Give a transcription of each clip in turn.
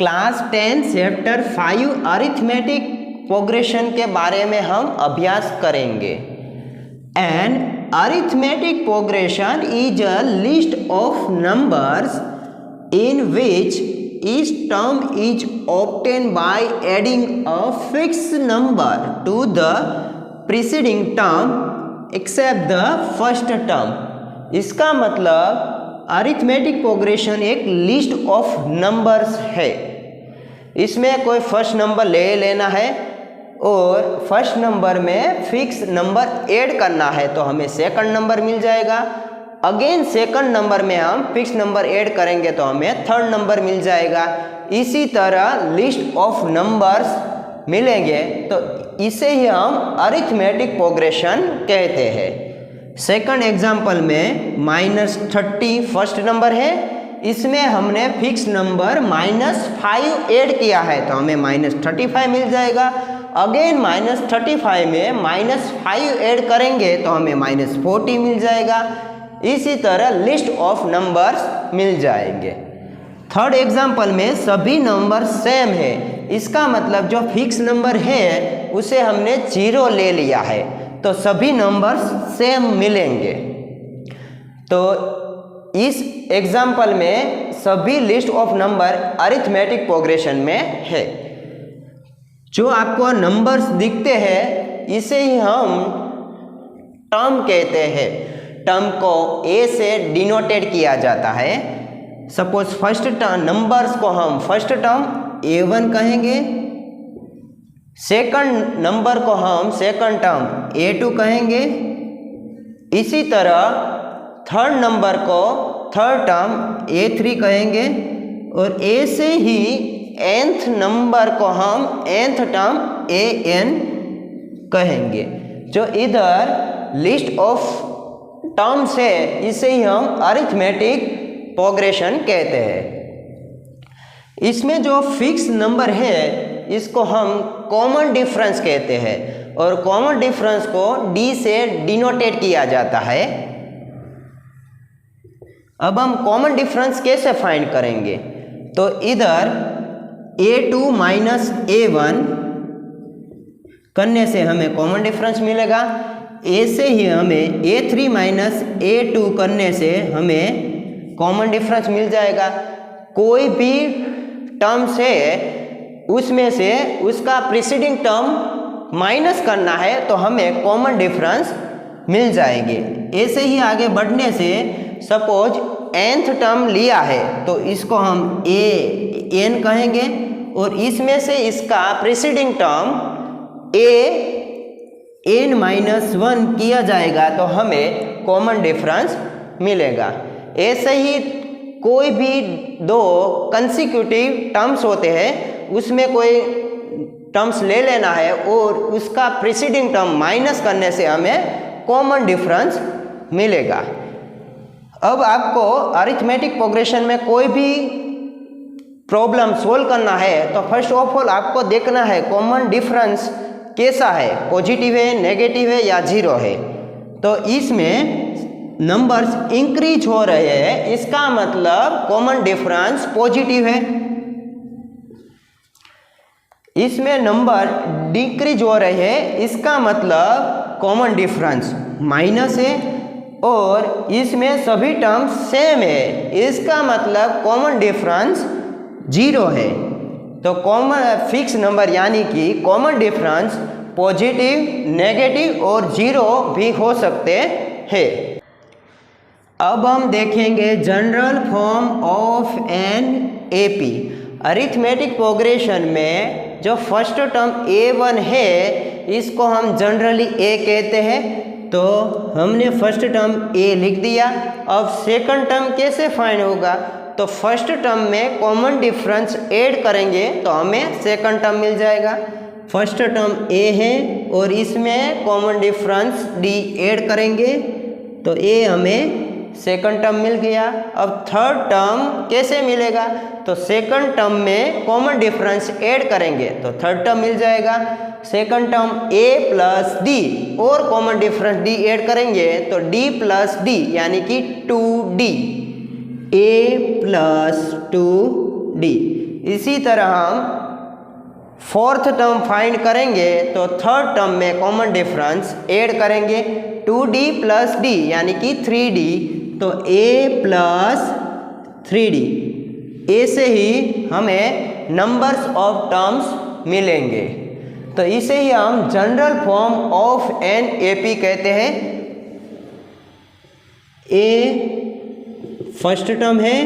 Class 10 chapter 5 arithmetic progression के बारे में हम अभ्यास करेंगे। An arithmetic progression is a list of numbers in which each term is obtained by adding a fixed number to the preceding term except the first term। इसका मतलब arithmetic progression एक list of numbers है। इसमें कोई first number ले लेना है और फर्स्ट नंबर में फिक्स नंबर ऐड करना है तो हमें सेकंड नंबर मिल जाएगा। अगेन सेकंड नंबर में हम फिक्स नंबर ऐड करेंगे तो हमें थर्ड नंबर मिल जाएगा। इसी तरह लिस्ट ऑफ नंबर्स मिलेंगे तो इसे ही हम अरिथमेटिक प्रोग्रेशन कहते हैं। सेकंड एग्जांपल में -30 फर्स्ट नंबर है, इसमें हमने फिक्स नंबर -5 ऐड किया है तो हमें -35 मिल जाएगा। अगेन -35 में -5 ऐड करेंगे तो हमें -40 मिल जाएगा। इसी तरह लिस्ट ऑफ नंबर्स मिल जाएंगे। थर्ड एग्जांपल में सभी नंबर सेम है, इसका मतलब जो फिक्स नंबर है उसे हमने 0 ले लिया है तो सभी नंबर्स सेम मिलेंगे। तो इस एग्जांपल में सभी list of number arithmetic progression में है। जो आपको नंबर्स दिखते हैं इसे ही हम टर्म कहते हैं। टर्म को ए से डिनोटेड किया जाता है। सपोज फर्स्ट टर्म नंबर्स को हम फर्स्ट टर्म A1 कहेंगे, सेकंड नंबर को हम सेकंड टर्म A2 कहेंगे। इसी तरह थर्ड नंबर को थर्ड टर्म A3 कहेंगे और A से ही nth नंबर को हम nth टर्म AN कहेंगे। जो इधर लिस्ट ऑफ टर्म्स है इसे ही हम अरिथमेटिक प्रोग्रेशन कहते हैं। इसमें जो फिक्स नंबर है इसको हम कॉमन डिफरेंस कहते हैं और कॉमन डिफरेंस को D से डिनोटेट किया जाता है। अब हम कॉमन डिफरेंस कैसे फाइंड करेंगे तो इधर A2 -A1 करने से हमें कॉमन डिफरेंस मिलेगा। ए से ही हमें A3 -A2 करने से हमें कॉमन डिफरेंस मिल जाएगा। कोई भी टर्म से उसमें से उसका प्रीसीडिंग टर्म माइनस करना है तो हमें कॉमन डिफरेंस मिल जाएंगे। ए से ही आगे बढ़ने से सपोज nth टर्म लिया है तो इसको हम AN कहेंगे और इसमें से इसका प्रीसीडिंग टर्म AN-1 किया जाएगा तो हमें कॉमन डिफरेंस मिलेगा। ऐसे ही कोई भी दो कंसेक्यूटिव टर्म्स होते हैं उसमें कोई टर्म्स ले लेना है और उसका प्रीसीडिंग टर्म माइनस करने से हमें कॉमन डिफरेंस मिलेगा। अब आपको अरिथमेटिक प्रोग्रेशन में कोई भी प्रॉब्लम सोल्व करना है तो फर्स्ट ऑफ ऑल आपको देखना है कॉमन डिफरेंस कैसा है, पॉजिटिव है, नेगेटिव है या 0 है। तो इसमें नंबर्स इंक्रीज हो रहे हैं इसका मतलब कॉमन डिफरेंस पॉजिटिव है। इसमें नंबर डिक्रीज हो रहे हैं इसका मतलब कॉमन डिफरेंस माइनस है और इसमें सभी टर्म्स सेम है इसका मतलब कॉमन डिफरेंस 0 है। तो कॉमन फिक्स नंबर यानी कि कॉमन डिफरेंस पॉजिटिव, नेगेटिव और 0 भी हो सकते हैं। अब हम देखेंगे general form of an AP. Arithmetic progression में जो फर्स्ट टर्म A1 है इसको हम जनरली A कहते हैं। तो हमने फर्स्ट टर्म A लिख दिया। अब सेकंड टर्म कैसे फाइंड होगा तो फर्स्ट टर्म में कॉमन डिफरेंस ऐड करेंगे तो हमें सेकंड टर्म मिल जाएगा। फर्स्ट टर्म A है और इसमें कॉमन डिफरेंस D ऐड करेंगे तो A हमें सेकंड टर्म मिल गया। अब थर्ड टर्म कैसे मिलेगा तो सेकंड टर्म में कॉमन डिफरेंस ऐड करेंगे तो थर्ड टर्म मिल जाएगा। Second term A plus D और कॉमन डिफरेंस D ऐड करेंगे तो D प्लस D यानी कि 2D, A प्लस 2D। इसी तरह हम फोर्थ टर्म फाइंड करेंगे तो थर्ड टर्म में कॉमन डिफरेंस ऐड करेंगे 2d प्लस d यानी कि 3d, तो a प्लस 3d, ए से ही हमें नंबर्स ऑफ टर्म्स मिलेंगे। तो इसे ही हम general form of an AP कहते हैं। ए फर्स्ट टर्म है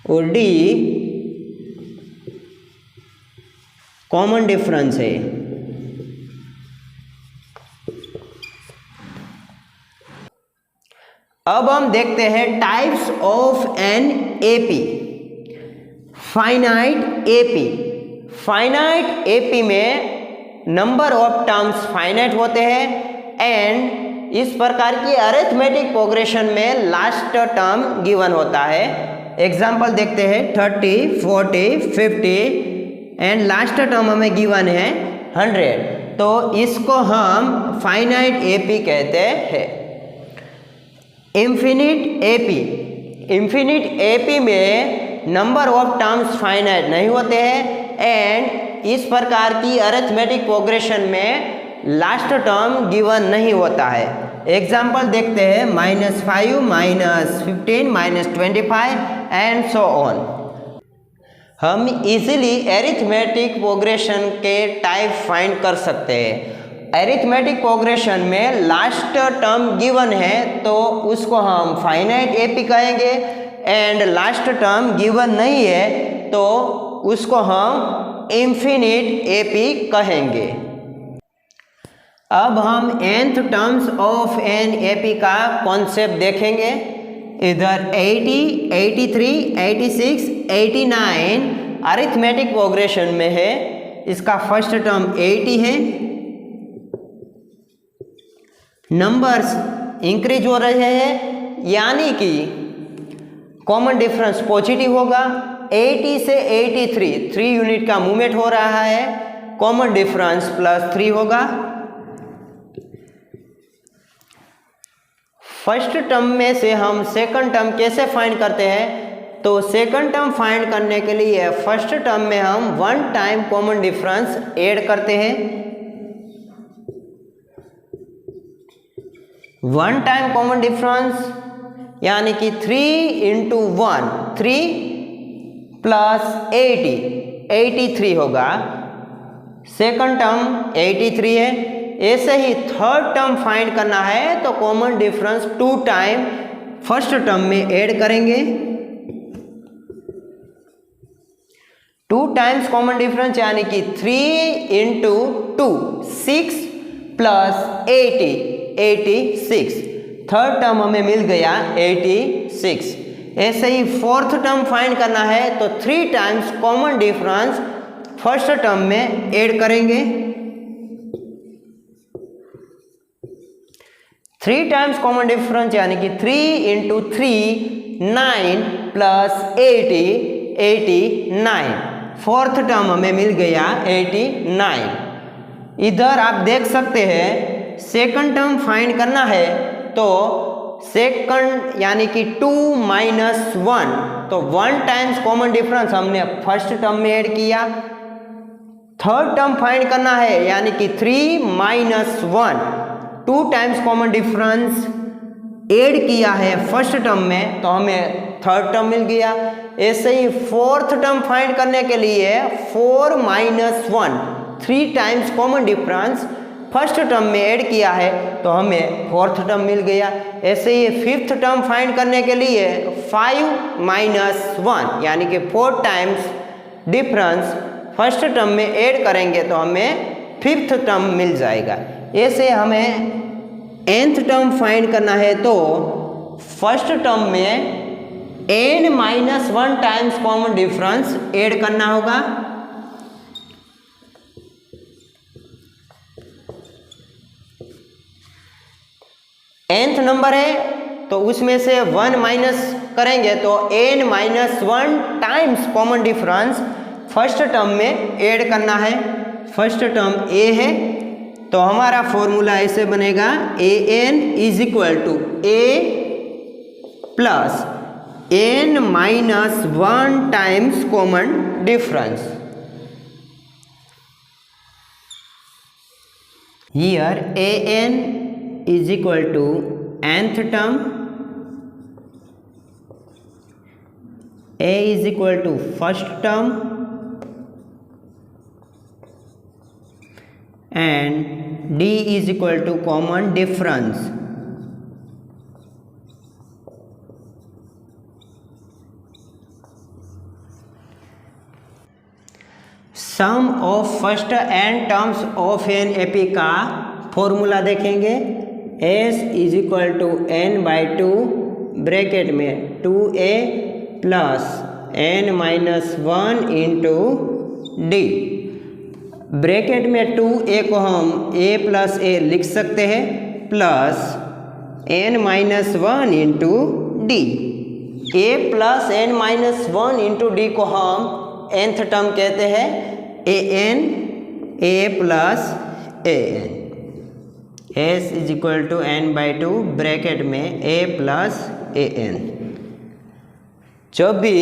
और डी कॉमन डिफरेंस है। अब हम देखते हैं types of an AP. Finite AP, finite AP में नंबर ऑफ टर्म्स फाइनाइट होते हैं एंड इस प्रकार की अरिथमेटिक प्रोग्रेशन में लास्ट टर्म गिवन होता है। एग्जाम्पल देखते हैं 30, 40, 50 एंड लास्ट टर्म हमें गिवन है 100, तो इसको हम फाइनाइट एपी कहते हैं। इन्फिनिट एपी, इन्फिनिट एपी में नंबर ऑफ टर्म्स फाइनाइट नहीं होते हैं एंड इस प्रकार की अरिथमेटिक प्रोग्रेशन में लास्ट टर्म गिवन नहीं होता है। एग्जाम्पल देखते हैं -5, -15, -25 एंड सो ऑन। हम इजीली अरिथमेटिक प्रोग्रेशन के टाइप फाइंड कर सकते हैं। अरिथमेटिक प्रोग्रेशन में लास्ट टर्म गिवन है तो उसको हम फाइनाइट एपी कहेंगे एंड लास्ट टर्म गिवन नहीं है तो उसको हम इन्फिनिट एपी कहेंगे। अब हम nth terms of an AP का कॉन्सेप्ट देखेंगे। इधर 80, 83, 86, 89 अरिथमेटिक प्रोग्रेशन में है। इसका फर्स्ट टर्म 80 है। नंबर्स इंक्रीज हो रहे हैं यानी कि कॉमन डिफरेंस पॉजिटिव होगा। 80 से 83 3 यूनिट का मूवमेंट हो रहा है, कॉमन डिफरेंस +3 होगा। फर्स्ट टर्म में से हम सेकंड टर्म कैसे फाइंड करते हैं, तो सेकंड टर्म फाइंड करने के लिए फर्स्ट टर्म में हम 1 टाइम कॉमन डिफरेंस ऐड करते हैं। 1 टाइम कॉमन डिफरेंस यानी कि 3 × 1 3 + 80 83 होगा। सेकंड टर्म 83 है। ऐसे ही थर्ड टर्म फाइंड करना है तो common difference 2 time first term में ऐड करेंगे। 2 टाइम्स कॉमन डिफरेंस यानी कि 3 × 2 6 + 80 86। थर्ड टर्म हमें मिल गया 86। ऐसे ही फोर्थ टर्म फाइंड करना है तो 3 times common difference first term में ऐड करेंगे। 3 टाइम्स कॉमन डिफरेंस यानी कि 3 × 3 9 + 80 89। फोर्थ टर्म हमें मिल गया 89। इधर आप देख सकते हैं सेकंड टर्म फाइंड करना है तो सेकंड यानी कि 2 - 1, तो 1 टाइम्स कॉमन डिफरेंस हमने फर्स्ट टर्म में ऐड किया। थर्ड टर्म फाइंड करना है यानी कि 3 - 1 2 टाइम्स कॉमन डिफरेंस ऐड किया है फर्स्ट टर्म में तो हमें थर्ड टर्म मिल गया। ऐसे ही फोर्थ टर्म फाइंड करने के लिए 4 - 1 3 times common difference first term में ऐड किया है तो हमें फोर्थ टर्म मिल गया। ऐसे ही फिफ्थ टर्म फाइंड करने के लिए 5 - 1 यानी कि 4 टाइम्स डिफरेंस फर्स्ट टर्म में ऐड करेंगे तो हमें फिफ्थ टर्म मिल जाएगा। ऐसे हमें nth टर्म फाइंड करना है तो फर्स्ट टर्म में n-1 times common difference add करना होगा। nth नंबर है तो उसमें से 1 माइनस करेंगे तो n-1 times common difference first term में ऐड करना है। फर्स्ट टर्म a है तो हमारा फॉर्मूला ऐसे बनेगा an = a + n minus 1 times common difference. Here an is equal to nth term, a is equal to first term, and d is equal to common difference. Sum of first n terms of an AP का formula देखेंगे। s is equal to n by two bracket में 2a plus n minus 1 into d. Bracket में 2a को हम a plus a लिख सकते हैं plus n minus 1 into d. a plus n minus 1 into d को हम nth टर्म कहते हैं an a plus an। s is equal to n by two bracket में a प्लस an। जब भी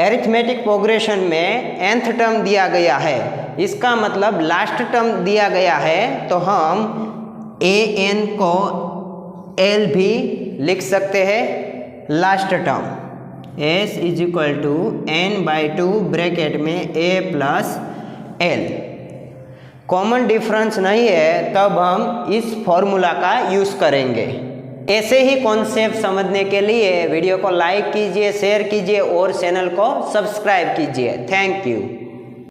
एरिथमेटिक प्रोग्रेशन में nth टर्म दिया गया है, इसका मतलब लास्ट टर्म दिया गया है, तो हम an को l भी लिख सकते हैं last term. s is equal to n by two bracket में a plus l। Common difference नहीं है तब हम इस फॉर्मूला का यूज़ करेंगे। ऐसे ही कॉन्सेप्ट समझने के लिए वीडियो को लाइक कीजिए, शेयर कीजिए और चैनल को सब्सक्राइब कीजिए। Thank you.